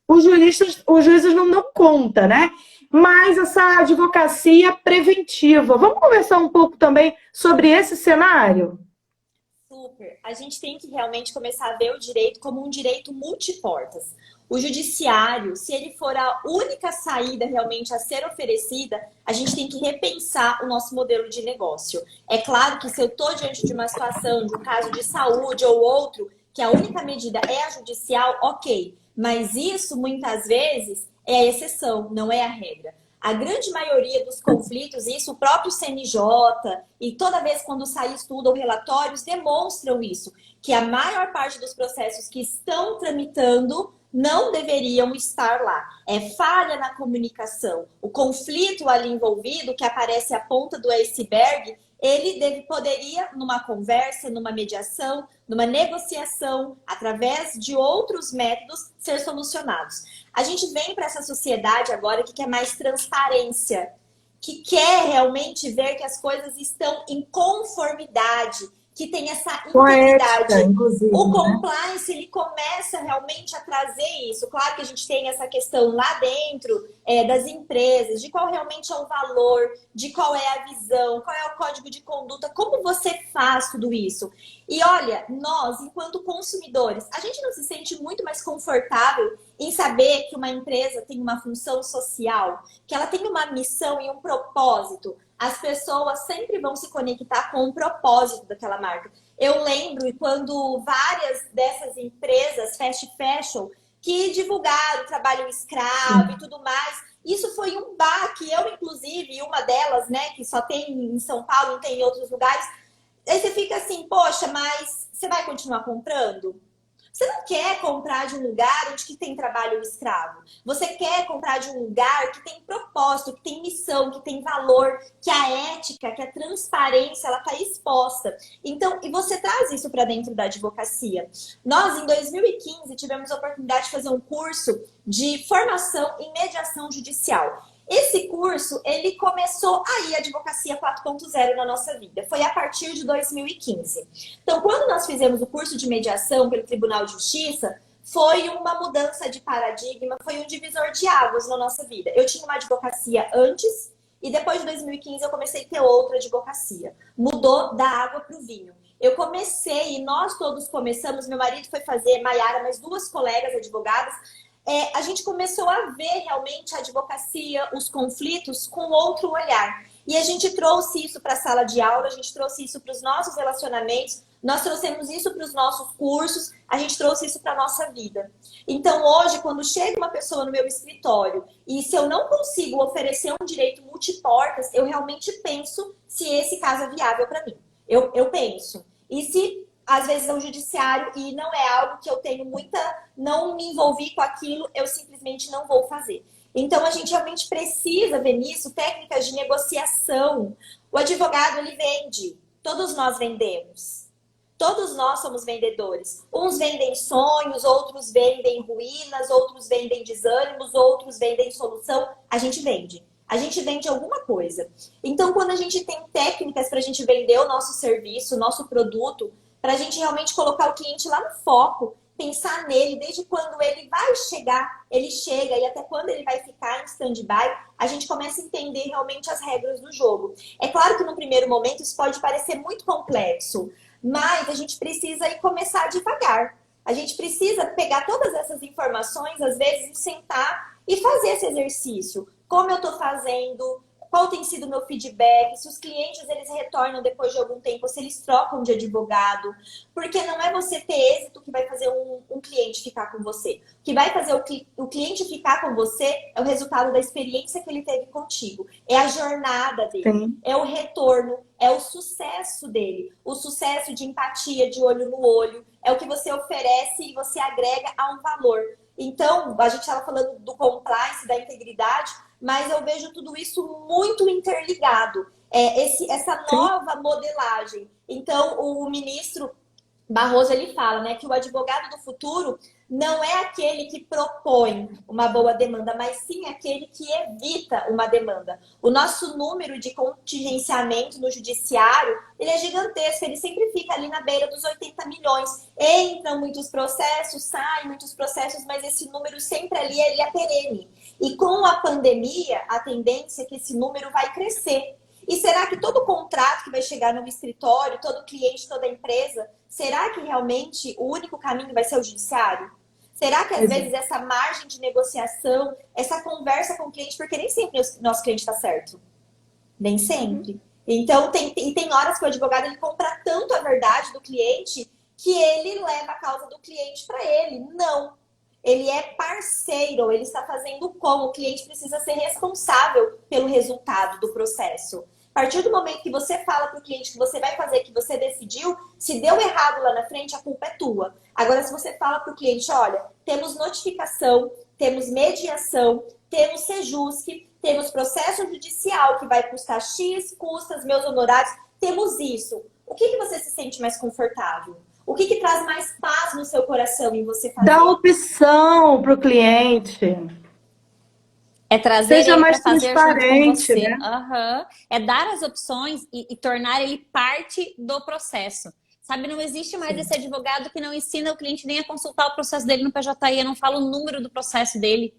os juízes não dão conta, né? Mas essa advocacia preventiva. Vamos conversar um pouco também sobre esse cenário? Super. A gente tem que realmente começar a ver o direito como um direito multiportas. O judiciário, se ele for a única saída realmente a ser oferecida, a gente tem que repensar o nosso modelo de negócio. É claro que se eu estou diante de uma situação, de um caso de saúde ou outro, que a única medida é a judicial, ok. Mas isso, muitas vezes, é a exceção, não é a regra. A grande maioria dos conflitos, isso o próprio CNJ, e toda vez quando sai estudo ou relatórios, demonstram isso, que a maior parte dos processos que estão tramitando não deveriam estar lá. É falha na comunicação. O conflito ali envolvido, que aparece a ponta do iceberg, ele poderia, numa conversa, numa mediação, numa negociação, através de outros métodos, ser solucionados. A gente vem para essa sociedade agora que quer mais transparência, que quer realmente ver que as coisas estão em conformidade, que tem essa Com a integridade. ética, inclusive, O né? compliance, ele começa realmente a trazer isso. Claro que a gente tem essa questão lá dentro das empresas, de qual realmente é o valor, de qual é a visão, qual é o código de conduta, como você faz tudo isso. E olha, nós, enquanto consumidores, a gente não se sente muito mais confortável em saber que uma empresa tem uma função social, que ela tem uma missão e um propósito. As pessoas sempre vão se conectar com o propósito daquela marca. Eu lembro quando várias dessas empresas fast fashion que divulgaram o trabalho escravo e tudo mais, isso foi um baque. Eu, inclusive, uma delas, né, que só tem em São Paulo, não tem em outros lugares. Aí você fica assim, poxa, mas você vai continuar comprando? Você não quer comprar de um lugar onde que tem trabalho escravo. Você quer comprar de um lugar que tem propósito, que tem missão, que tem valor, que a ética, que a transparência, ela está exposta. Então, e você traz isso para dentro da advocacia. Nós, em 2015, tivemos a oportunidade de fazer um curso de formação em mediação judicial. Esse curso, ele começou aí a Advocacia 4.0 na nossa vida. Foi a partir de 2015. Então, quando nós fizemos o curso de mediação pelo Tribunal de Justiça, foi uma mudança de paradigma, foi um divisor de águas na nossa vida. Eu tinha uma advocacia antes e depois de 2015 eu comecei a ter outra advocacia. Mudou da água para o vinho. Eu comecei, e nós todos começamos, meu marido foi fazer, Maiara, mais duas colegas advogadas, a gente começou a ver realmente a advocacia, os conflitos com outro olhar. E a gente trouxe isso para a sala de aula, a gente trouxe isso para os nossos relacionamentos, nós trouxemos isso para os nossos cursos, a gente trouxe isso para a nossa vida. Então hoje, quando chega uma pessoa no meu escritório e se eu não consigo oferecer um direito multiportas, eu realmente penso se esse caso é viável para mim. Eu penso. E se às vezes é um judiciário e não é algo que eu tenho não me envolvi com aquilo, eu simplesmente não vou fazer. Então a gente realmente precisa ver nisso técnicas de negociação. O advogado, ele vende, todos nós vendemos. Todos nós somos vendedores. Uns vendem sonhos, outros vendem ruínas, outros vendem desânimos, outros vendem solução. A gente vende. A gente vende alguma coisa. Então, quando a gente tem técnicas para a gente vender o nosso serviço, o nosso produto, para a gente realmente colocar o cliente lá no foco, pensar nele, desde quando ele vai chegar, ele chega, e até quando ele vai ficar em stand-by, a gente começa a entender realmente as regras do jogo. É claro que no primeiro momento isso pode parecer muito complexo, mas a gente precisa ir começar devagar. A gente precisa pegar todas essas informações, às vezes, sentar e fazer esse exercício. Como eu estou fazendo? Qual tem sido o meu feedback? Se os clientes eles retornam depois de algum tempo, se eles trocam de advogado. Porque não é você ter êxito que vai fazer um cliente ficar com você. O que vai fazer o cliente ficar com você é o resultado da experiência que ele teve contigo. É a jornada dele. Sim. É o retorno. É o sucesso dele. O sucesso de empatia, de olho no olho. É o que você oferece e você agrega a um valor. Então, a gente estava falando do compliance, da integridade, mas eu vejo tudo isso muito interligado. Essa nova modelagem. Então, o ministro Barroso, ele fala, né, que o advogado do futuro não é aquele que propõe uma boa demanda, mas sim aquele que evita uma demanda. O nosso número de contingenciamento no judiciário, ele é gigantesco, ele sempre fica ali na beira dos 80 milhões. Entram muitos processos, saem muitos processos, mas esse número sempre ali, ele é perene. E com a pandemia, a tendência é que esse número vai crescer. E será que todo contrato que vai chegar no escritório, todo cliente, toda empresa, será que realmente o único caminho vai ser o judiciário? Será que às vezes essa margem de negociação, essa conversa com o cliente, porque nem sempre o nosso cliente está certo. Nem sempre. Então, tem horas que o advogado ele compra tanto a verdade do cliente que ele leva a causa do cliente para ele. Não. Ele é parceiro, ele está fazendo como? O cliente precisa ser responsável pelo resultado do processo. A partir do momento que você fala para o cliente que você vai fazer, que você decidiu, se deu errado lá na frente, a culpa é tua. Agora, se você fala para o cliente, olha, temos notificação, temos mediação, temos Sejusc, temos processo judicial que vai custar X, custa os meus honorários, temos isso. O que você se sente mais confortável? O que traz mais paz no seu coração em você fazer? Dá opção para o cliente. É trazer Seja ele mais para fazer transparente, junto com você. Né? É dar as opções e tornar ele parte do processo. Sabe, não existe mais esse advogado que não ensina o cliente nem a consultar o processo dele no PJE, não fala o número do processo dele.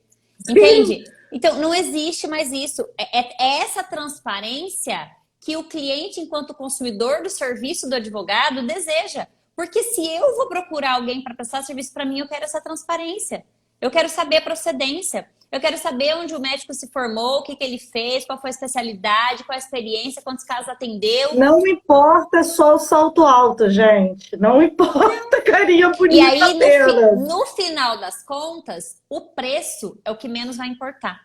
Entende? Então, não existe mais isso. É essa transparência que o cliente, enquanto consumidor do serviço do advogado, deseja. Porque se eu vou procurar alguém para prestar serviço para mim, eu quero essa transparência. Eu quero saber a procedência. Eu quero saber onde o médico se formou, o que ele fez, qual foi a especialidade, qual a experiência, quantos casos atendeu. Não importa só o salto alto, gente. Não importa carinha bonita. E aí, apenas. no final das contas, o preço é o que menos vai importar.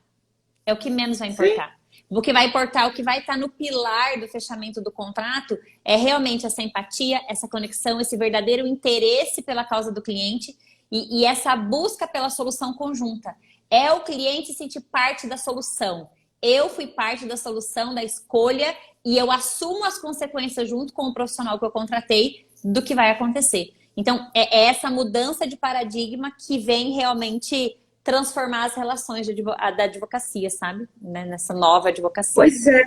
É o que menos vai importar. Sim. O que vai importar, o que vai estar no pilar do fechamento do contrato é realmente essa empatia, essa conexão, esse verdadeiro interesse pela causa do cliente e essa busca pela solução conjunta. É o cliente sentir parte da solução. Eu fui parte da solução, da escolha, e eu assumo as consequências junto com o profissional que eu contratei do que vai acontecer. Então, é essa mudança de paradigma que vem realmente transformar as relações da advocacia, sabe? Nessa nova advocacia. Pois é.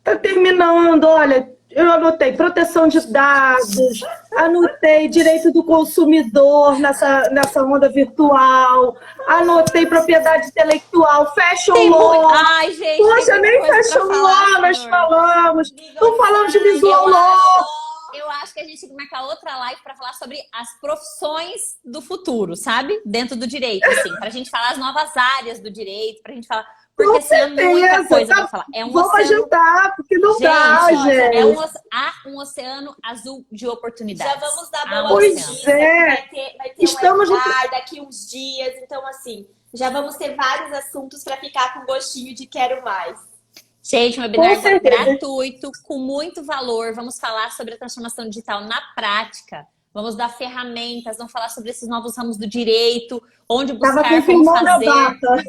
Tá terminando, olha, eu anotei proteção de dados, anotei direito do consumidor nessa onda virtual, anotei propriedade intelectual, fashion law. Ai, gente, poxa, nem fashion law nós falamos, não falamos de visual law. Eu acho que a gente tem que marcar outra live para falar sobre as profissões do futuro, sabe? Dentro do direito, assim, pra gente falar as novas áreas do direito, pra gente falar... Porque assim, é muita coisa pra falar. É um vamos agendar, porque não dá, gente. É um oceano azul de oportunidades. Já vamos dar boa notícia. Vai ter Estamos um webinar daqui uns dias. Então, assim, já vamos ter vários assuntos para ficar com gostinho de quero mais. Gente, um webinar gratuito, com muito valor. Vamos falar sobre a transformação digital na prática. Vamos dar ferramentas, vamos falar sobre esses novos ramos do direito, onde buscar, como fazer. A data.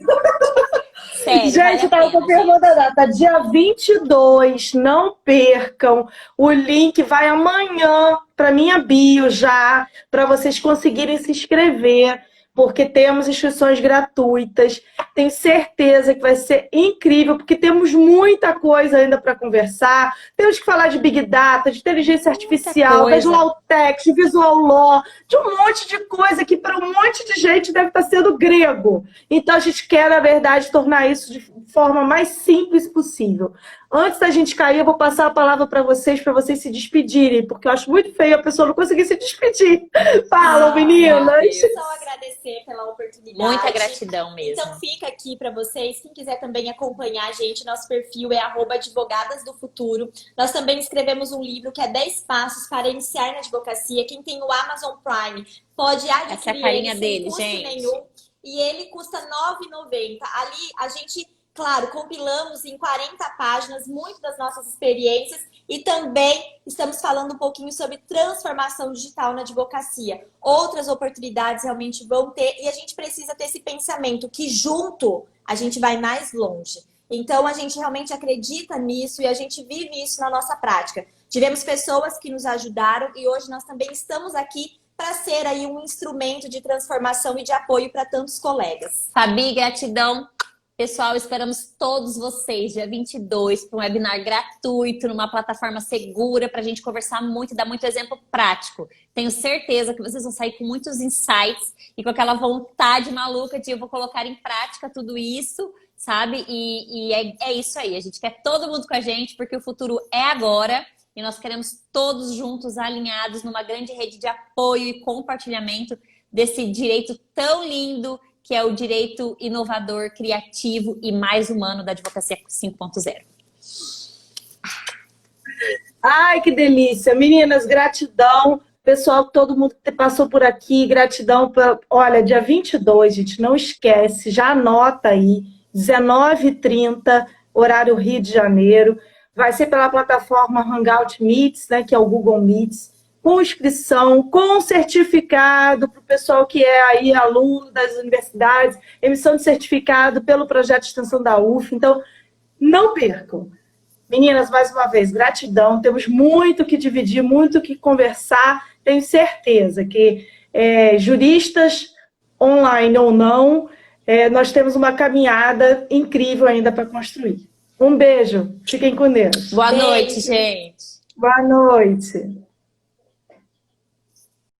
Sério, gente, estava confirmando a data. Dia 22, não percam. O link vai amanhã para minha bio já, para vocês conseguirem se inscrever, porque temos inscrições gratuitas. Tenho certeza que vai ser incrível, porque temos muita coisa ainda para conversar. Temos que falar de Big Data, de inteligência artificial, das Lawtech, de Visual Law, de um monte de coisa que para um monte de gente deve estar sendo grego. Então a gente quer, na verdade, tornar isso de forma mais simples possível. Antes da gente cair, eu vou passar a palavra para vocês se despedirem, porque eu acho muito feio a pessoa não conseguir se despedir. Falam, meninas! Só agradecer pela oportunidade. Muita gratidão mesmo. Então fica aqui para vocês, quem quiser também acompanhar a gente, nosso perfil é @advogadas do futuro. Nós também escrevemos um livro que é 10 passos para iniciar na advocacia. Quem tem o Amazon Prime pode adquirir. Essa é a carinha ele dele, sem custo gente. nenhum. E ele custa R$ 9,90. Ali a gente... Claro, compilamos em 40 páginas muito das nossas experiências e também estamos falando um pouquinho sobre transformação digital na advocacia. Outras oportunidades realmente vão ter e a gente precisa ter esse pensamento que junto a gente vai mais longe. Então a gente realmente acredita nisso e a gente vive isso na nossa prática. Tivemos pessoas que nos ajudaram e hoje nós também estamos aqui para ser aí um instrumento de transformação e de apoio para tantos colegas. Fabi, gratidão. Pessoal, esperamos todos vocês dia 22 para um webinar gratuito, numa plataforma segura, para a gente conversar muito e dar muito exemplo prático. Tenho certeza que vocês vão sair com muitos insights e com aquela vontade maluca de eu vou colocar em prática tudo isso, sabe? E é isso aí, a gente quer todo mundo com a gente, porque o futuro é agora e nós queremos todos juntos, alinhados, numa grande rede de apoio e compartilhamento desse direito tão lindo, que é o direito inovador, criativo e mais humano da advocacia 5.0. Ai, que delícia. Meninas, gratidão. Pessoal, todo mundo que passou por aqui, gratidão. Olha, dia 22, gente, não esquece, já anota aí, 19h30, horário Rio de Janeiro. Vai ser pela plataforma Hangout Meets, né, que é o Google Meets. Com inscrição, com certificado para o pessoal que é aí aluno das universidades, emissão de certificado pelo projeto de extensão da UF. Então, não percam. Meninas, mais uma vez, gratidão. Temos muito que dividir, muito que conversar. Tenho certeza que juristas, online ou não, nós temos uma caminhada incrível ainda para construir. Um beijo. Fiquem com Deus. Boa noite, gente. Boa noite.